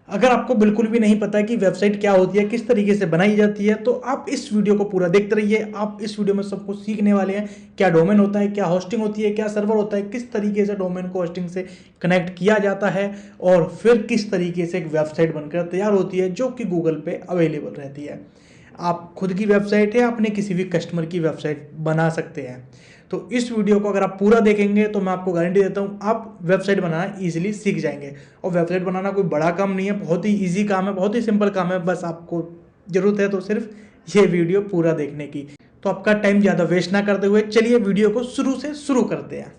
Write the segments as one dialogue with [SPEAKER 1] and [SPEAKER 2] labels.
[SPEAKER 1] अगर आपको बिल्कुल भी नहीं पता है कि वेबसाइट क्या होती है, किस तरीके से बनाई जाती है, तो आप इस वीडियो को पूरा देखते रहिए। आप इस वीडियो में सब कुछ सीखने वाले हैं। क्या डोमेन होता है, क्या होस्टिंग होती है, क्या सर्वर होता है, किस तरीके से डोमेन को होस्टिंग से कनेक्ट किया जाता है, और फिर किस तरीके से एक वेबसाइट बनकर तैयार होती है जो कि गूगल पे अवेलेबल रहती है। आप खुद की वेबसाइट है, अपने किसी भी कस्टमर की वेबसाइट बना सकते हैं। तो इस वीडियो को अगर आप पूरा देखेंगे तो मैं आपको गारंटी देता हूँ आप वेबसाइट बनाना ईजिली सीख जाएंगे। और वेबसाइट बनाना कोई बड़ा काम नहीं है, बहुत ही ईजी काम है, बहुत ही सिंपल काम है। बस आपको ज़रूरत है तो सिर्फ ये वीडियो पूरा देखने की। तो आपका टाइम ज़्यादा वेस्ट ना करते हुए चलिए वीडियो को शुरू से शुरू करते हैं।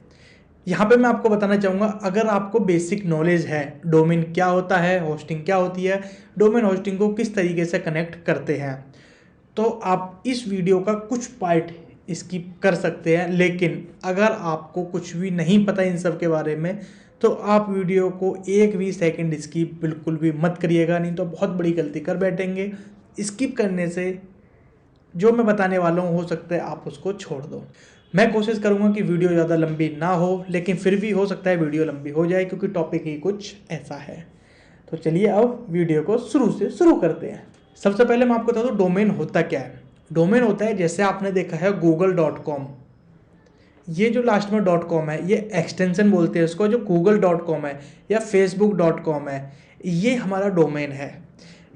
[SPEAKER 1] यहाँ पे मैं आपको बताना चाहूँगा, अगर आपको बेसिक नॉलेज है डोमेन क्या होता है, होस्टिंग क्या होती है, डोमेन होस्टिंग को किस तरीके से कनेक्ट करते हैं, तो आप इस वीडियो का कुछ पार्ट स्किप कर सकते हैं। लेकिन अगर आपको कुछ भी नहीं पता इन सब के बारे में, तो आप वीडियो को एक भी सेकंड स्किप बिल्कुल भी मत करिएगा, नहीं तो बहुत बड़ी गलती कर बैठेंगे। स्किप करने से जो मैं बताने वाला हूँ हो सकता है आप उसको छोड़ दो। मैं कोशिश करूँगा कि वीडियो ज़्यादा लंबी ना हो, लेकिन फिर भी हो सकता है वीडियो लंबी हो जाए क्योंकि टॉपिक ही कुछ ऐसा है। तो चलिए अब वीडियो को शुरू से शुरू करते हैं। सबसे पहले मैं आपको बता दूं डोमेन होता क्या है। डोमेन होता है, जैसे आपने देखा है google.com, ये जो लास्ट में .com है ये एक्सटेंशन बोलते हैं इसको। जो google.com है या facebook.com है, ये हमारा डोमेन है,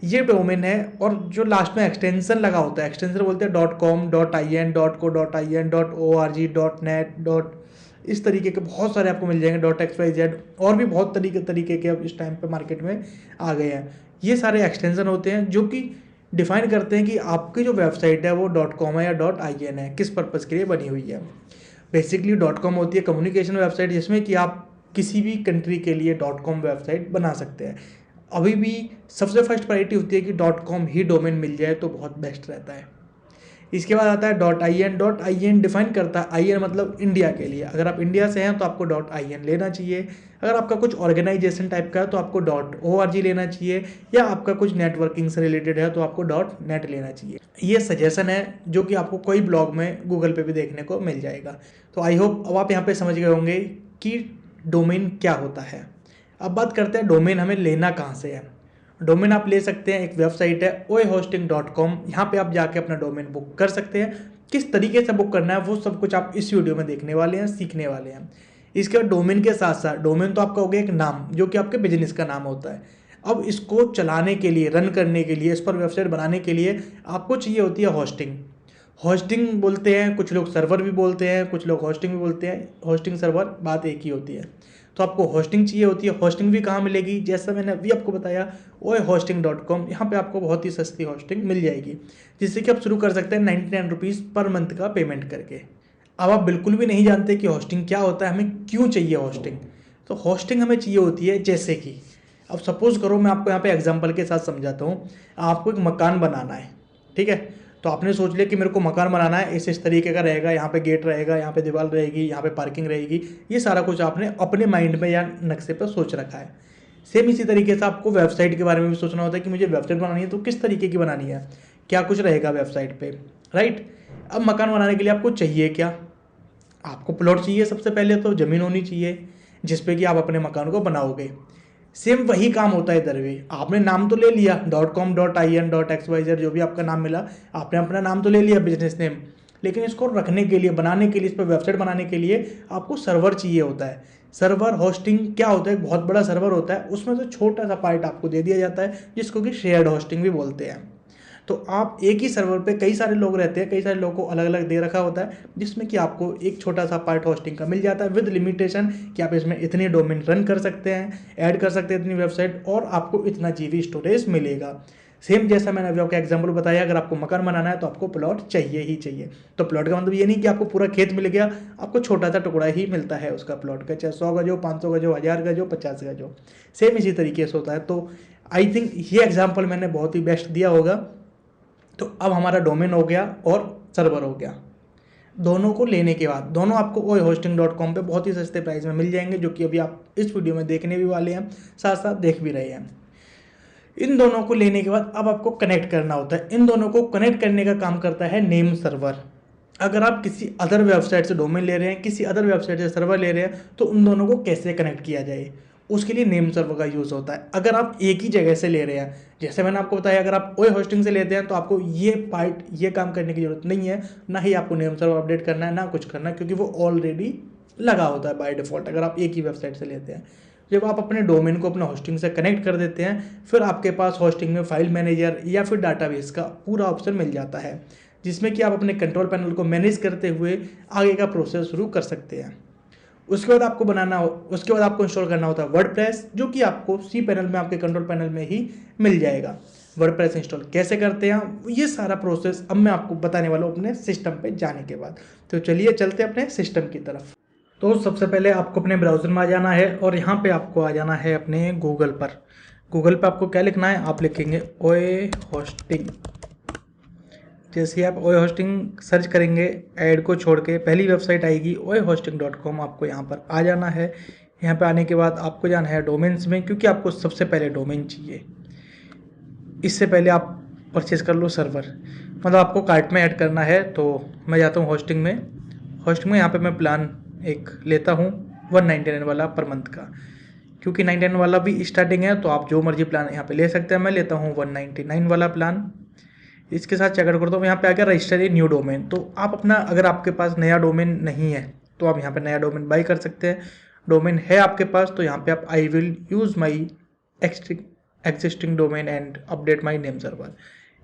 [SPEAKER 1] ये डोमेन है। और जो लास्ट में एक्सटेंशन लगा होता है, एक्सटेंशन बोलते हैं .com, .in, .co.in, .org, .net, इस तरीके के बहुत सारे आपको मिल जाएंगे, .xyz, और भी बहुत तरीके के अब इस टाइम पे मार्केट में आ गए हैं। ये सारे एक्सटेंशन होते हैं जो कि डिफाइन करते हैं कि आपकी जो वेबसाइट है वो .com है या .in है, किस पर्पज़ के लिए बनी हुई है। बेसिकली .com होती है कम्युनिकेशन वेबसाइट, जिसमें कि आप किसी भी कंट्री के लिए .com वेबसाइट बना सकते हैं। अभी भी सबसे फर्स्ट प्रायोरिटी होती है कि .com ही डोमेन मिल जाए तो बहुत बेस्ट रहता है। इसके बाद आता है .in। .in डिफाइन करता है, आई एन मतलब इंडिया के लिए। अगर आप इंडिया से हैं तो आपको .in लेना चाहिए। अगर आपका कुछ ऑर्गेनाइजेशन टाइप का है तो आपको .org लेना चाहिए, या आपका कुछ नेटवर्किंग से रिलेटेड है तो आपको .net लेना चाहिए। ये सजेशन है जो कि आपको कोई ब्लॉग में गूगल पे भी देखने को मिल जाएगा। तो आई होप अब आप यहाँ पे समझ गए होंगे कि डोमेन क्या होता है। अब बात करते हैं डोमेन हमें लेना कहाँ से है। डोमेन आप ले सकते हैं, एक वेबसाइट है oehosting.com, यहाँ पे आप जाके अपना डोमेन बुक कर सकते हैं। किस तरीके से बुक करना है वो सब कुछ आप इस वीडियो में देखने वाले हैं, सीखने वाले हैं। इसके बाद डोमेन के साथ साथ, डोमेन तो आपका हो गया एक नाम जो कि आपके बिजनेस का नाम होता है। अब इसको चलाने के लिए, रन करने के लिए, इस पर वेबसाइट बनाने के लिए आपको चाहिए होती है होस्टिंग। होस्टिंग बोलते हैं कुछ लोग, सर्वर भी बोलते हैं कुछ लोग, होस्टिंग भी बोलते हैं। होस्टिंग सर्वर बात एक ही होती है। तो आपको होस्टिंग चाहिए होती है। होस्टिंग भी कहाँ मिलेगी, जैसा मैंने अभी आपको बताया oehosting.com, यहाँ पे आपको बहुत ही सस्ती होस्टिंग मिल जाएगी, जिससे कि आप शुरू कर सकते हैं 99 रुपीज़ पर मंथ का पेमेंट करके। अब आप बिल्कुल भी नहीं जानते कि होस्टिंग क्या होता है, हमें क्यों चाहिए होस्टिंग। तो होस्टिंग हमें चाहिए होती है, जैसे कि अब सपोज करो, मैं आपको यहाँ पे एग्जांपल के साथ समझाता हूँ। आपको एक मकान बनाना है, ठीक है। तो आपने सोच लिया कि मेरे को मकान बनाना है, इस तरीके का रहेगा, यहाँ पे गेट रहेगा, यहाँ पे दीवार रहेगी, यहाँ पे पार्किंग रहेगी। ये सारा कुछ आपने अपने माइंड में या नक्शे पर सोच रखा है। सेम इसी तरीके से आपको वेबसाइट के बारे में भी सोचना होता है कि मुझे वेबसाइट बनानी है तो किस तरीके की बनानी है, क्या कुछ रहेगा वेबसाइट पे, राइट। अब मकान बनाने के लिए आपको चाहिए क्या, आपको प्लॉट चाहिए। सबसे पहले तो ज़मीन होनी चाहिए जिसपे कि आप अपने मकान को बनाओगे। सेम वही काम होता है इधर भी। आपने नाम तो ले लिया .com, .in, .xyz, जो भी आपका नाम मिला, आपने अपना नाम तो ले लिया, बिजनेस नेम। लेकिन इसको रखने के लिए, बनाने के लिए, इस पर वेबसाइट बनाने के लिए आपको सर्वर चाहिए होता है। सर्वर होस्टिंग क्या होता है, एक बहुत बड़ा सर्वर होता है, उसमें से छोटा सा पार्ट आपको दे दिया जाता है जिसको कि शेयर्ड होस्टिंग भी बोलते हैं। तो आप एक ही सर्वर पे कई सारे लोग रहते हैं, कई सारे लोगों को अलग अलग दे रखा होता है, जिसमें कि आपको एक छोटा सा पार्ट होस्टिंग का मिल जाता है, विद लिमिटेशन कि आप इसमें इतने डोमेन रन कर सकते हैं, ऐड कर सकते हैं इतनी वेबसाइट, और आपको इतना जीबी स्टोरेज मिलेगा। सेम जैसा मैंने अभी आपको एग्जांपल बताया, अगर आपको मकान बनाना है तो आपको प्लॉट चाहिए ही चाहिए। तो प्लॉट का मतलब ये नहीं कि आपको पूरा खेत मिल गया, आपको छोटा सा टुकड़ा ही मिलता है उसका प्लॉट का, चाहे 100 गज हो, 500 गज हो, 1000 गज हो, 50 गज हो, सेम इसी तरीके से होता है। तो आई थिंक ये एग्जाम्पल मैंने बहुत ही बेस्ट दिया होगा। तो अब हमारा डोमेन हो गया और सर्वर हो गया। दोनों को लेने के बाद, दोनों आपको oehosting.com पे बहुत ही सस्ते प्राइस में मिल जाएंगे, जो कि अभी आप इस वीडियो में देखने भी वाले हैं, साथ साथ देख भी रहे हैं। इन दोनों को लेने के बाद अब आपको कनेक्ट करना होता है। इन दोनों को कनेक्ट करने का काम करता है नेम सर्वर। अगर आप किसी अदर वेबसाइट से डोमेन ले रहे हैं, किसी अदर वेबसाइट से सर्वर ले रहे हैं, तो उन दोनों को कैसे कनेक्ट किया जाए उसके लिए नेम सर्वर का यूज़ होता है। अगर आप एक ही जगह से ले रहे हैं, जैसे मैंने आपको बताया, अगर आप ओए होस्टिंग से लेते हैं तो आपको ये काम करने की जरूरत नहीं है, ना ही आपको नेम सर्वर अपडेट करना है, ना कुछ करना है, क्योंकि वो ऑलरेडी लगा होता है बाय डिफ़ॉल्ट अगर आप एक ही वेबसाइट से लेते हैं। जब आप अपने डोमेन को अपना होस्टिंग से कनेक्ट कर देते हैं, फिर आपके पास होस्टिंग में फाइल मैनेजर या फिर डाटाबेस का पूरा ऑप्शन मिल जाता है, जिसमें कि आप अपने कंट्रोल पैनल को मैनेज करते हुए आगे का प्रोसेस शुरू कर सकते हैं। उसके बाद आपको इंस्टॉल करना होता है वर्डप्रेस, जो कि आपको सी पैनल में, आपके कंट्रोल पैनल में ही मिल जाएगा। वर्डप्रेस इंस्टॉल कैसे करते हैं, ये सारा प्रोसेस अब मैं आपको बताने वाला हूँ अपने सिस्टम पे जाने के बाद। तो चलिए चलते हैं अपने सिस्टम की तरफ। तो सबसे पहले आपको अपने ब्राउज़र में आ जाना है और यहाँ पे आपको आ जाना है अपने गूगल पर। गूगल पे आपको क्या लिखना है, आप लिखेंगे ओए होस्टिंग। जैसे ही आप ओए होस्टिंग सर्च करेंगे, ऐड को छोड़ के पहली वेबसाइट आएगी oehosting.com, आपको यहाँ पर आ जाना है। यहाँ पे आने के बाद आपको जाना है डोमेन्स में, क्योंकि आपको सबसे पहले डोमेन चाहिए। इससे पहले आप परचेज़ कर लो सर्वर, मतलब आपको कार्ट में ऐड करना है। तो मैं जाता हूँ होस्टिंग में। यहाँ पे मैं प्लान एक लेता हूँ 199 वाला पर मंथ का, क्योंकि 99 वाला भी स्टार्टिंग है, तो आप जो मर्जी प्लान यहाँ पे ले सकते हैं। मैं लेता हूँ 199 वाला प्लान। इसके साथ चेकआउट करता हूँ, यहाँ पे आकर रजिस्टर ए न्यू डोमेन। तो आप अपना, अगर आपके पास नया डोमेन नहीं है तो आप यहाँ पे नया डोमेन बाई कर सकते हैं। डोमेन है आपके पास तो यहाँ पे आप I will use my existing domain and update my name server,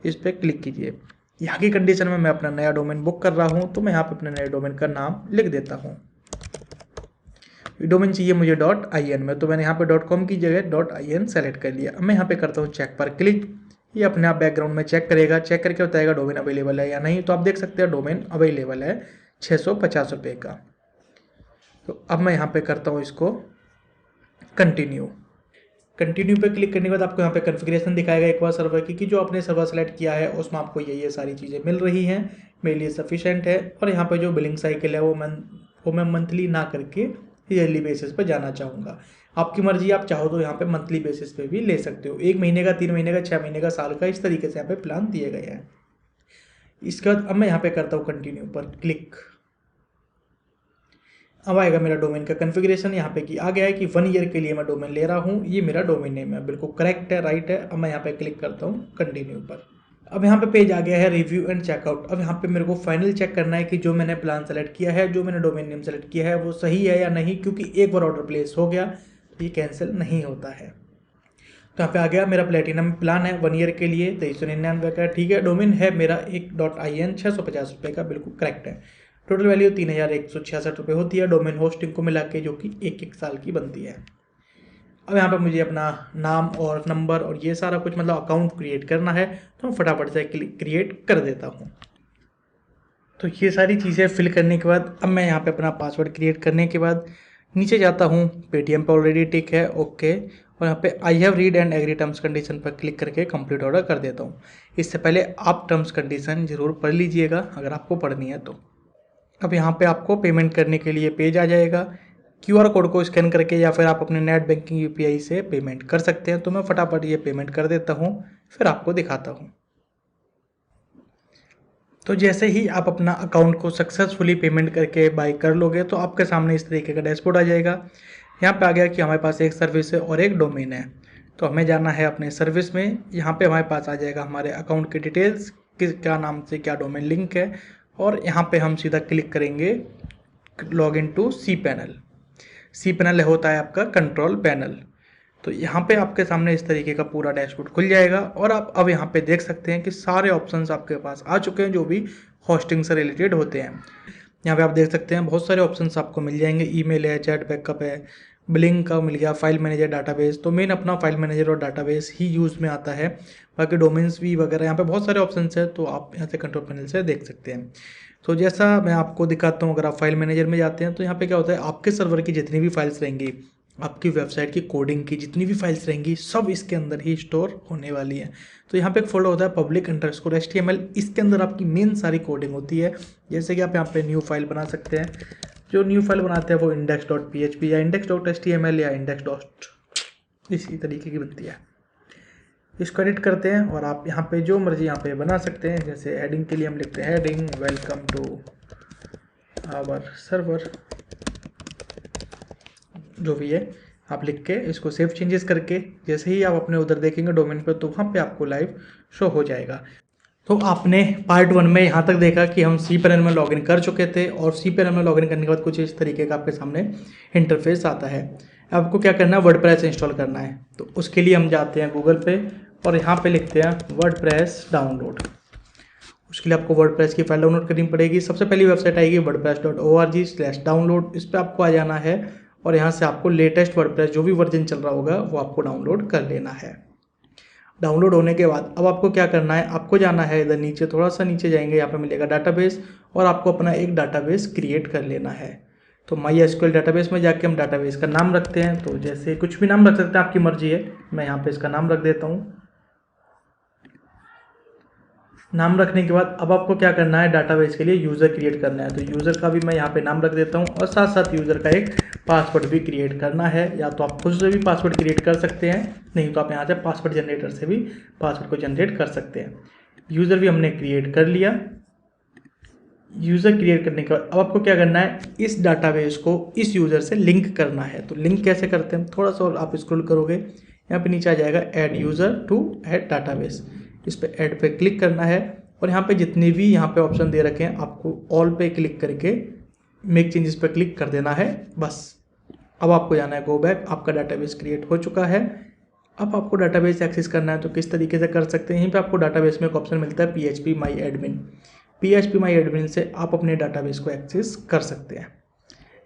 [SPEAKER 1] इस पर क्लिक कीजिए। यहाँ की कंडीशन में मैं अपना नया डोमेन बुक कर रहा हूँ, तो मैं यहाँ पे अपने नए डोमेन का नाम लिख देता हूँ। डोमेन चाहिए मुझे .in में, तो मैंने यहाँ पे .com की जगह .in सेलेक्ट कर लिया। अब मैं यहाँ पे करता हूँ चेक पर क्लिक। ये अपने आप बैकग्राउंड में चेक करेगा, चेक करके बताएगा डोमेन अवेलेबल है या नहीं। तो आप देख सकते हैं डोमेन अवेलेबल है 650 रुपये का। तो अब मैं यहाँ पे करता हूँ इसको कंटिन्यू पे क्लिक करने के बाद आपको यहाँ पे कॉन्फ़िगरेशन दिखाएगा एक बार सर्वर की, कि जो आपने सर्वर सेलेक्ट किया है उसमें आपको ये सारी चीज़ें मिल रही हैं, मेरे लिए सफिशेंट है। और यहाँ पे जो बिलिंग साइकिल है वो मैं मंथली ना करके ईयरली बेसिस पे जाना चाहूँगा। आपकी मर्जी, आप चाहो तो यहाँ पे मंथली बेसिस पे भी ले सकते हो। 1 महीने का, 3 महीने का, 6 महीने का, साल का, इस तरीके से यहाँ पे प्लान दिए गए हैं। इसके बाद अब मैं यहाँ पे करता हूँ कंटिन्यू पर क्लिक। अब आएगा मेरा डोमेन का कॉन्फ़िगरेशन। यहाँ पे कि आ गया है कि 1 ईयर के लिए मैं डोमेन ले रहा हूँ। ये मेरा डोमेन नेम है, बिल्कुल करेक्ट है, राइट है। अब मैं यहाँ पे क्लिक करता हूँ कंटिन्यू पर। अब यहाँ पे पेज आ गया है रिव्यू एंड चेकआउट। अब यहाँ पे मेरे को फाइनल चेक करना है कि जो मैंने प्लान सेलेक्ट किया है, जो मैंने डोमेन नेम सेलेक्ट किया है, वो सही है या नहीं, क्योंकि एक बार ऑर्डर प्लेस हो गया तो ये कैंसिल नहीं होता है। तो यहाँ पे आ गया मेरा प्लेटिनम प्लान है 1 ईयर के लिए 2399 का, ठीक है। डोमेन है मेरा एक .in 650 रुपये का, बिल्कुल करेक्ट है। टोटल वैल्यू 3166 रुपये होती है डोमेन होस्टिंग को मिला के, जो कि 1 साल की बनती है। अब यहाँ पे मुझे अपना नाम और नंबर और ये सारा कुछ, मतलब अकाउंट क्रिएट करना है, तो मैं फटाफट से क्रिएट कर देता हूँ। तो ये सारी चीज़ें फिल करने के बाद अब मैं यहाँ पे अपना पासवर्ड क्रिएट करने के बाद नीचे जाता हूँ। पेटीएम पे ऑलरेडी टिक है, ओके। और यहाँ पे I have read and agree terms condition पर क्लिक करके कंप्लीट ऑर्डर कर देता हूँ। इससे पहले आप टर्म्स कंडीशन ज़रूर पढ़ लीजिएगा अगर आपको पढ़नी है तो। अब यहाँ पे आपको पेमेंट करने के लिए पेज आ जाएगा। QR कोड को स्कैन करके या फिर आप अपने नेट बैंकिंग UPI से पेमेंट कर सकते हैं। तो मैं फटाफट ये पेमेंट कर देता हूँ, फिर आपको दिखाता हूँ। तो जैसे ही आप अपना अकाउंट को सक्सेसफुली पेमेंट करके बाय कर लोगे, तो आपके सामने इस तरीके का डैशबोर्ड आ जाएगा। यहाँ पे आ गया कि हमारे पास एक सर्विस है और एक डोमेन है, तो हमें जाना है अपने सर्विस में। यहाँ पे हमारे पास आ जाएगा हमारे अकाउंट की डिटेल्स, क्या नाम से क्या डोमेन लिंक है, और यहाँ पे हम सीधा क्लिक करेंगे log in to cPanel. CPanel होता है आपका कंट्रोल पैनल। तो यहाँ पे आपके सामने इस तरीके का पूरा डैशबोर्ड खुल जाएगा और आप अब यहाँ पे देख सकते हैं कि सारे ऑप्शंस आपके पास आ चुके हैं जो भी होस्टिंग से रिलेटेड होते हैं। यहाँ पे आप देख सकते हैं बहुत सारे ऑप्शंस आपको मिल जाएंगे। ईमेल है, चैट बैकअप है, बिलिंग का मिल गया, फाइल मैनेजर, डाटाबेस। तो मेन अपना फाइल मैनेजर और डाटाबेस ही यूज़ में आता है, बाकी डोमेन्स भी वगैरह यहाँ पे बहुत सारे ऑप्शंस है, तो आप यहाँ से कंट्रोल पैनल से देख सकते हैं। तो जैसा मैं आपको दिखाता हूँ, अगर आप फाइल मैनेजर में जाते हैं तो यहाँ पे क्या होता है, आपके सर्वर की जितनी भी फाइल्स रहेंगी, आपकी वेबसाइट की कोडिंग की जितनी भी फाइल्स रहेंगी, सब इसके अंदर ही स्टोर होने वाली हैं। तो यहाँ पे एक फोल्डर होता है public_html, इसके अंदर आपकी मेन सारी कोडिंग होती है। जैसे कि आप यहाँ पे न्यू फाइल बना सकते हैं। जो न्यू फाइल बनाते हैं वो index.php या index.html या इसी तरीके की बनती है। इसको एडिट करते हैं और आप यहाँ पे जो मर्जी यहाँ पे बना सकते हैं। जैसे हेडिंग के लिए हम लिखते हैं heading welcome to our server, जो भी है आप लिख के इसको सेव चेंजेस करके जैसे ही आप अपने उधर देखेंगे डोमेन पर, तो वहाँ पे आपको लाइव शो हो जाएगा। तो आपने पार्ट 1 में यहाँ तक देखा कि हम cPanel में लॉगिन कर चुके थे और cPanel में लॉगिन करने के बाद कुछ इस तरीके का आपके सामने इंटरफेस आता है। आपको क्या करना है, वर्डप्रेस इंस्टॉल करना है। तो उसके लिए हम जाते हैं गूगल पे और यहाँ पे लिखते हैं वर्डप्रेस डाउनलोड। उसके लिए आपको वर्डप्रेस की फाइल डाउनलोड करनी पड़ेगी। सबसे पहली वेबसाइट आएगी wordpress.org/download। इस पर आपको आ जाना है और यहाँ से आपको लेटेस्ट वर्डप्रेस जो भी वर्जन चल रहा होगा वो आपको डाउनलोड कर लेना है। डाउनलोड होने के बाद अब आपको क्या करना है, आपको जाना है इधर नीचे, थोड़ा सा नीचे जाएंगे, यहाँ पे मिलेगा डाटाबेस और आपको अपना एक डाटाबेस क्रिएट कर लेना है। तो MySQL डाटाबेस में जाके हम डाटाबेस का नाम रखते हैं। तो जैसे कुछ भी नाम रख सकते हैं, आपकी मर्जी है। मैं यहाँ पे इसका नाम रख देता हूँ। नाम रखने के बाद अब आपको क्या करना है, डाटाबेस के लिए यूज़र क्रिएट करना है। तो यूज़र का भी मैं यहाँ पे नाम रख देता हूँ और साथ साथ यूज़र का एक पासवर्ड भी क्रिएट करना है। या तो आप खुद से भी पासवर्ड क्रिएट कर सकते हैं, नहीं तो आप यहाँ से पासवर्ड जनरेटर से भी पासवर्ड को जनरेट कर सकते हैं। यूज़र भी हमने क्रिएट कर लिया। यूज़र क्रिएट करने के बाद अब आपको क्या करना है, इस डाटाबेस को इस यूज़र से लिंक करना है। तो लिंक कैसे करते हैं, थोड़ा सा और आप स्क्रॉल करोगे, यहाँ पे नीचे आ जाएगा add user to add database. इस पे ऐड पे क्लिक करना है और यहाँ पे जितने भी यहाँ पे ऑप्शन दे रखे हैं आपको ऑल पे क्लिक करके मेक चेंजेस पे क्लिक कर देना है। बस अब आपको जाना है गो बैक। आपका डाटाबेस क्रिएट हो चुका है। अब आपको डाटाबेस एक्सेस करना है तो किस तरीके से कर सकते हैं, यहीं पे आपको डाटाबेस में एक ऑप्शन मिलता है PHP My Admin। PHP My Admin से आप अपने डाटाबेस को एक्सेस कर सकते हैं।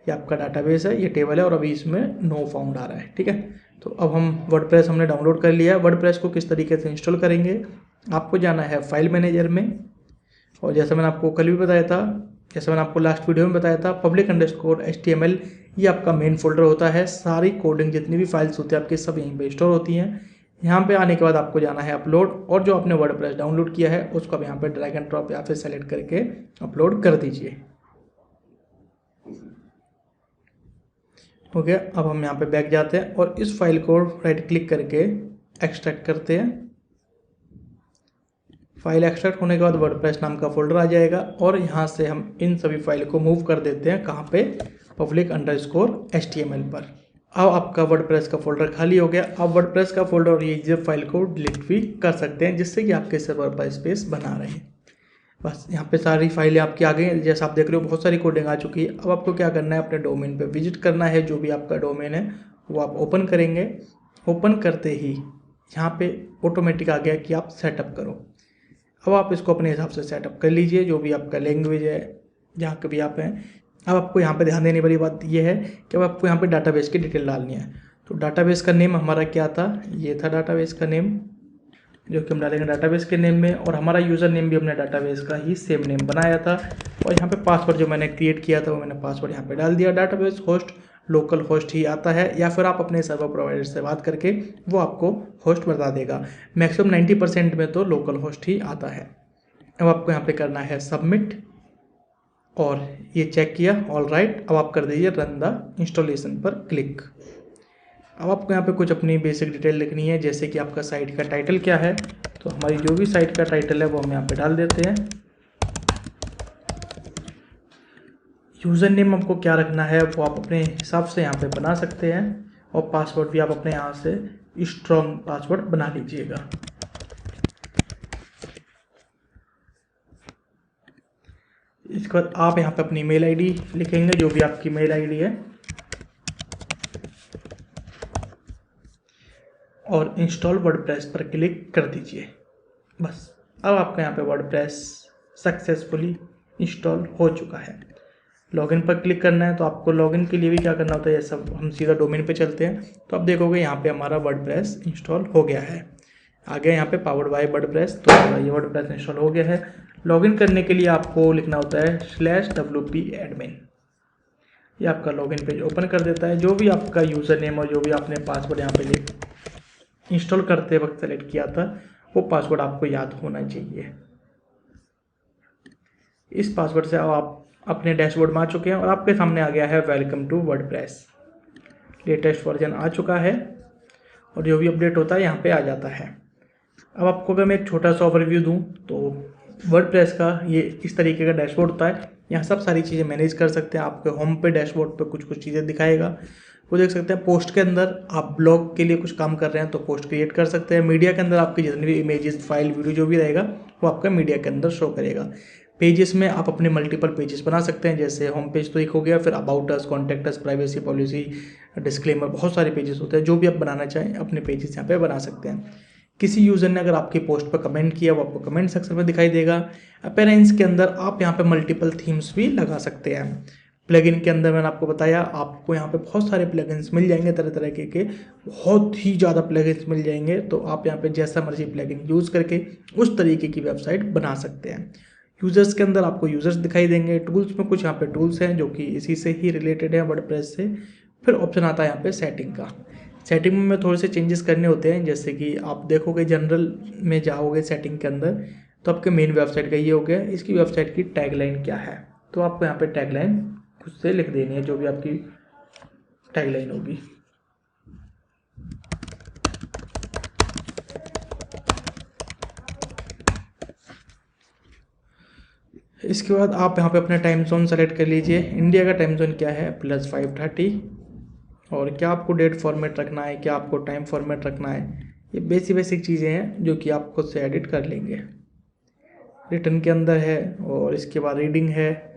[SPEAKER 1] ये आपका डाटाबेस है, ये टेबल है और अभी इसमें नो फाउंड आ रहा है, ठीक है। तो अब हम वर्डप्रेस हमने डाउनलोड कर लिया है। वर्डप्रेस को किस तरीके से इंस्टॉल करेंगे, आपको जाना है फाइल मैनेजर में और जैसा मैंने आपको कल भी बताया था, जैसे मैंने आपको लास्ट वीडियो में बताया था, public_html ये आपका मेन फोल्डर होता है। सारी कोडिंग जितनी भी फाइल्स होती है आपकी सब यहीं पे स्टोर होती हैं। यहाँ पे आने के बाद आपको जाना है अपलोड और जो आपने वर्डप्रेस डाउनलोड किया है उसको आप यहाँ पे ड्रैग एंड ड्रॉप या फिर सेलेक्ट करके अपलोड कर दीजिए। हो गया। अब हम यहाँ पे बैक जाते हैं और इस फाइल को राइट क्लिक करके एक्सट्रैक्ट करते हैं। फाइल एक्सट्रैक्ट होने के बाद वर्डप्रेस नाम का फोल्डर आ जाएगा और यहाँ से हम इन सभी फाइल को मूव कर देते हैं कहाँ पे, public_html पर। अब आपका वर्डप्रेस का फोल्डर खाली हो गया। अब वर्डप्रेस का फोल्डर और ये जिप फाइल को डिलीट भी कर सकते हैं जिससे कि आपके सर्वर पर स्पेस बना रहे। बस यहाँ पे सारी फाइलें आपकी आ गई हैं। जैसा आप देख रहे हो बहुत सारी कोडिंग आ चुकी है। अब आपको क्या करना है, अपने डोमेन पे विजिट करना है। जो भी आपका डोमेन है वो आप ओपन करेंगे। ओपन करते ही यहाँ पे ऑटोमेटिक आ गया कि आप सेटअप करो। अब आप इसको अपने हिसाब से सेटअप कर लीजिए, जो भी आपका लैंग्वेज है, जहाँ कभी आप हैं। अब आपको यहाँ पे ध्यान देने वाली बात ये है कि अब आपको यहाँ पे डाटाबेस की डिटेल डालनी है। तो डाटाबेस का नेम हमारा क्या था, ये था डाटाबेस का नेम, जो कि हम डालेंगे डाटाबेस के नेम में। और हमारा यूज़र नेम भी हमने डाटाबेस का ही सेम नेम बनाया था। और यहाँ पे पासवर्ड जो मैंने क्रिएट किया था वो मैंने पासवर्ड यहाँ पे डाल दिया। डाटाबेस होस्ट लोकल होस्ट ही आता है या फिर आप अपने सर्वर प्रोवाइडर से बात करके वो आपको होस्ट बता देगा। मैक्सिमम 90% में तो लोकल होस्ट ही आता है। अब आपको यहाँ पे करना है सबमिट और ये चेक किया, ऑल राइट। अब आप कर दीजिए रन द इंस्टॉलेशन पर क्लिक। अब आपको यहाँ पे कुछ अपनी बेसिक डिटेल लिखनी है, जैसे कि आपका साइट का टाइटल क्या है। तो हमारी जो भी साइट का टाइटल है वो हम यहाँ पे डाल देते हैं। यूज़र नेम आपको क्या रखना है वो आप अपने हिसाब से यहाँ पे बना सकते हैं और पासवर्ड भी आप अपने यहाँ से स्ट्रॉन्ग पासवर्ड बना लीजिएगा। इसके बाद आप यहाँ पे अपनी मेल आईडी लिखेंगे, जो भी आपकी मेल आईडी है, और इंस्टॉल वर्डप्रेस पर क्लिक कर दीजिए। बस अब आपका यहाँ पे वर्डप्रेस सक्सेसफुली इंस्टॉल हो चुका है। लॉगिन पर क्लिक करना है। तो आपको लॉगिन के लिए भी क्या करना होता है, ये सब हम सीधा डोमेन पे चलते हैं। तो आप देखोगे यहाँ पे हमारा वर्डप्रेस इंस्टॉल हो गया है। आगे यहाँ पे पावर्ड बाय वर्डप्रेस, तो ये वर्डप्रेस इंस्टॉल हो गया है। लॉगिन करने के लिए आपको लिखना होता है /wp admin। ये आपका लॉगिन पेज ओपन कर देता है। जो भी आपका यूज़र नेम और जो भी आपने पासवर्ड यहाँ पे इंस्टॉल करते वक्त सेलेक्ट किया था वो पासवर्ड आपको याद होना चाहिए। इस पासवर्ड से आप अपने डैशबोर्ड में आ चुके हैं और आपके सामने आ गया है welcome to WordPress. Latest version आ चुका है और जो भी अपडेट होता है यहाँ पे आ जाता है। अब आपको अगर मैं एक छोटा सा ओवरव्यू दूँ तो वर्डप्रेस का ये इस तरीके का डैशबोर्ड होता है। यहाँ सब सारी चीज़ें मैनेज कर सकते हैं। आपके होम पे डैशबोर्ड पे कुछ कुछ चीज़ें दिखाएगा। वो देख सकते हैं। पोस्ट के अंदर आप ब्लॉग के लिए कुछ काम कर रहे हैं तो पोस्ट क्रिएट कर सकते हैं। मीडिया के अंदर आपकी जितनी भी इमेजेस, फाइल, वीडियो जो भी रहेगा वो आपका मीडिया के अंदर शो करेगा। पेजेस में आप अपने मल्टीपल पेजेस बना सकते हैं, जैसे होम पेज तो एक हो गया, फिर about us, contact us, privacy policy, disclaimer, बहुत सारे पेजेस होते हैं। जो भी आप बनाना चाहें अपने पेजेस यहाँ पे बना सकते हैं। किसी यूज़र ने अगर आपकी पोस्ट पर कमेंट किया वो आपको कमेंट सेक्शन में दिखाई देगा। अपीयरेंस के अंदर आप यहाँ पे मल्टीपल थीम्स भी लगा सकते हैं। प्लगइन के अंदर मैंने आपको बताया, आपको यहाँ पे बहुत सारे प्लगइन्स मिल जाएंगे, तरह तरह के बहुत ही ज़्यादा प्लगइन्स मिल जाएंगे। तो आप यहाँ पे जैसा मर्जी प्लगइन यूज़ करके उस तरीके की वेबसाइट बना सकते हैं। यूज़र्स के अंदर आपको यूज़र्स दिखाई देंगे। टूल्स में कुछ यहाँ पे टूल्स हैं जो कि इसी से ही रिलेटेड है, वर्डप्रेस से। फिर ऑप्शन आता है यहाँ पे सेटिंग का। सेटिंग में थोड़े से चेंजेस करने होते हैं, जैसे कि आप देखोगे जनरल में जाओगे सेटिंग के अंदर तो आपके मेन वेबसाइट का ये हो गया। इसकी वेबसाइट की टैगलाइन क्या है, तो आपको यहाँ पे टैगलाइन खुद से लिख देनी है, जो भी आपकी टैगलाइन होगी। इसके बाद आप यहाँ पे अपना टाइम जोन सेलेक्ट कर लीजिए। इंडिया का टाइम जोन क्या है, +5:30। और क्या आपको डेट फॉर्मेट रखना है, क्या आपको टाइम फॉर्मेट रखना है, ये बेसिक चीज़ें हैं जो कि आप खुद से एडिट कर लेंगे। रिटर्न के अंदर है, और इसके बाद रीडिंग है,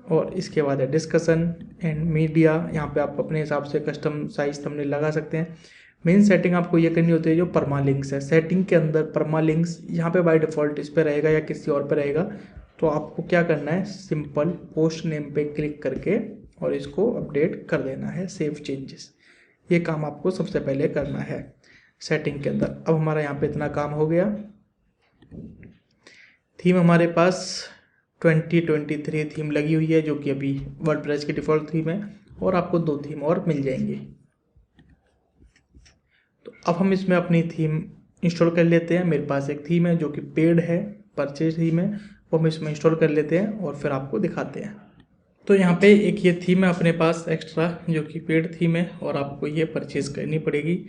[SPEAKER 1] और इसके बाद है डिस्कशन एंड मीडिया। यहाँ पे आप अपने हिसाब से कस्टम साइज थंबनेल लगा सकते हैं। मेन सेटिंग आपको ये करनी होती है जो परमालिंक्स है। सेटिंग के अंदर परमालिंक्स यहाँ पे बाय डिफ़ॉल्ट इस पे रहेगा या किसी और पे रहेगा, तो आपको क्या करना है, सिंपल पोस्ट नेम पे क्लिक करके और इसको अपडेट कर देना है, सेव चेंजेस। ये काम आपको सबसे पहले करना है सेटिंग के अंदर। अब हमारा यहाँ पे इतना काम हो गया। थीम हमारे पास 2023 थीम लगी हुई है, जो कि अभी वर्डप्रेस की डिफ़ॉल्ट थीम है, और आपको 2 थीम और मिल जाएंगी। तो अब हम इसमें अपनी थीम इंस्टॉल कर लेते हैं। मेरे पास एक थीम है जो कि पेड है, परचेज थीम है, वो हम इसमें इंस्टॉल कर लेते हैं और फिर आपको दिखाते हैं। तो यहाँ पे एक ये थीम है अपने पास एक्स्ट्रा, जो कि पेड थीम है, और आपको ये परचेज़ करनी पड़ेगी।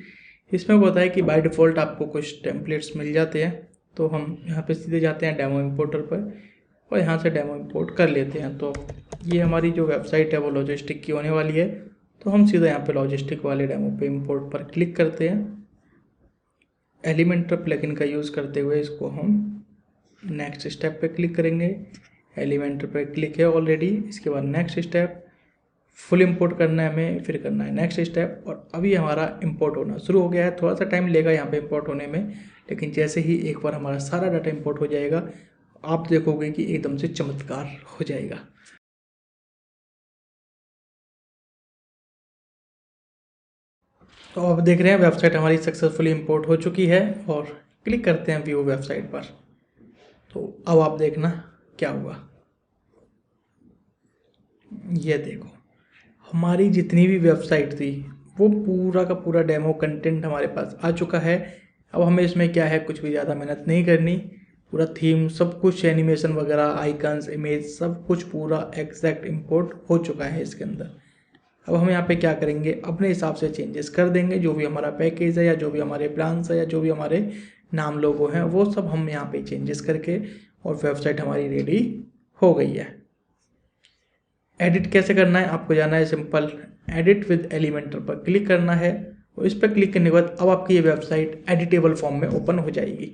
[SPEAKER 1] इसमें वो बताया कि बाय डिफ़ॉल्ट आपको कुछ टेम्पलेट्स मिल जाते हैं, तो हम यहाँ पे सीधे जाते हैं डेमो इंपोर्टर पर और यहाँ से डेमो इंपोर्ट कर लेते हैं। तो ये हमारी जो वेबसाइट है वो लॉजिस्टिक की होने वाली है, तो हम सीधा यहाँ पे लॉजिस्टिक वाले डेमो पे इंपोर्ट पर क्लिक करते हैं। एलिमेंटर प्लगइन का यूज़ करते हुए इसको हम नेक्स्ट स्टेप पे क्लिक करेंगे। एलिमेंटर पे क्लिक है ऑलरेडी। इसके बाद नेक्स्ट स्टेप, फुल इंपोर्ट करना है हमें, फिर करना है नेक्स्ट स्टेप, और अभी हमारा इंपोर्ट होना शुरू हो गया है। थोड़ा सा टाइम लेगा यहाँ पे इंपोर्ट होने में, लेकिन जैसे ही एक बार हमारा सारा डाटा इंपोर्ट हो जाएगा, आप देखोगे कि एकदम से चमत्कार हो जाएगा। तो आप देख रहे हैं वेबसाइट हमारी सक्सेसफुली इंपोर्ट हो चुकी है, और क्लिक करते हैं व्यू वेबसाइट पर। तो अब आप देखना क्या हुआ। ये देखो, हमारी जितनी भी वेबसाइट थी वो पूरा का पूरा डेमो कंटेंट हमारे पास आ चुका है। अब हमें इसमें क्या है, कुछ भी ज़्यादा मेहनत नहीं करनी। पूरा थीम, सब कुछ, एनिमेशन वगैरह, आइकन्स, इमेज, सब कुछ पूरा एग्जैक्ट इंपोर्ट हो चुका है इसके अंदर। अब हम यहाँ पे क्या करेंगे, अपने हिसाब से चेंजेस कर देंगे। जो भी हमारा पैकेज है, या जो भी हमारे प्लान्स है, या जो भी हमारे नाम लोगो हैं, वो सब हम यहाँ पे चेंजेस करके, और वेबसाइट हमारी रेडी हो गई है। एडिट कैसे करना है, आपको जाना है सिंपल एडिट विद एलिमेंटर पर क्लिक करना है, और इस पर क्लिक करने के बाद अब आपकी ये वेबसाइट एडिटेबल फॉर्म में ओपन हो जाएगी।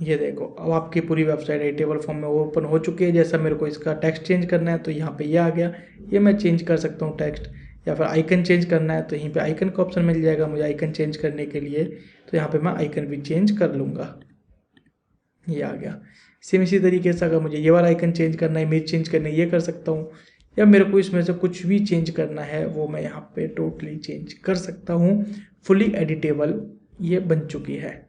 [SPEAKER 1] ये देखो, अब आपकी पूरी वेबसाइट एडिटेबल फॉर्म में ओपन हो चुकी है। जैसा मेरे को इसका टेक्स्ट चेंज करना है तो यहाँ पे ये आ गया, ये मैं चेंज कर सकता हूँ टेक्स्ट, या फिर आइकन चेंज करना है तो यहीं पे आइकन का ऑप्शन मिल जाएगा मुझे आइकन चेंज करने के लिए। तो यहाँ पे मैं आइकन भी चेंज कर लूँगा, ये आ गया। सेम इसी तरीके से अगर मुझे ये वाला आइकन चेंज करना है, इमेज चेंज करना है, ये कर सकता हूँ, या मेरे को इसमें से कुछ भी चेंज करना है वो मैं यहाँ पे टोटली चेंज कर सकता हूँ। फुली एडिटेबल ये बन चुकी है।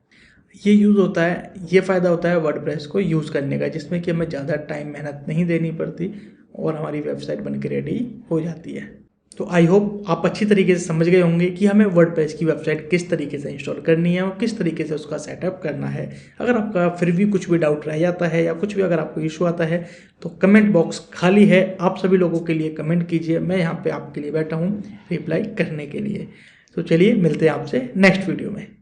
[SPEAKER 1] ये यूज़ होता है, ये फ़ायदा होता है वर्डप्रेस को यूज़ करने का, जिसमें कि हमें ज़्यादा टाइम मेहनत नहीं देनी पड़ती और हमारी वेबसाइट बन के रेडी हो जाती है। तो आई होप आप अच्छी तरीके से समझ गए होंगे कि हमें वर्डप्रेस की वेबसाइट किस तरीके से इंस्टॉल करनी है और किस तरीके से उसका सेटअप करना है। अगर आपका फिर भी कुछ भी डाउट रह जाता है या कुछ भी अगर आपको इशू आता है तो कमेंट बॉक्स खाली है, आप सभी लोगों के लिए कमेंट कीजिए, मैं यहाँ पे आपके लिए बैठा हूँ रिप्लाई करने के लिए। तो चलिए मिलते हैं आपसे नेक्स्ट वीडियो में।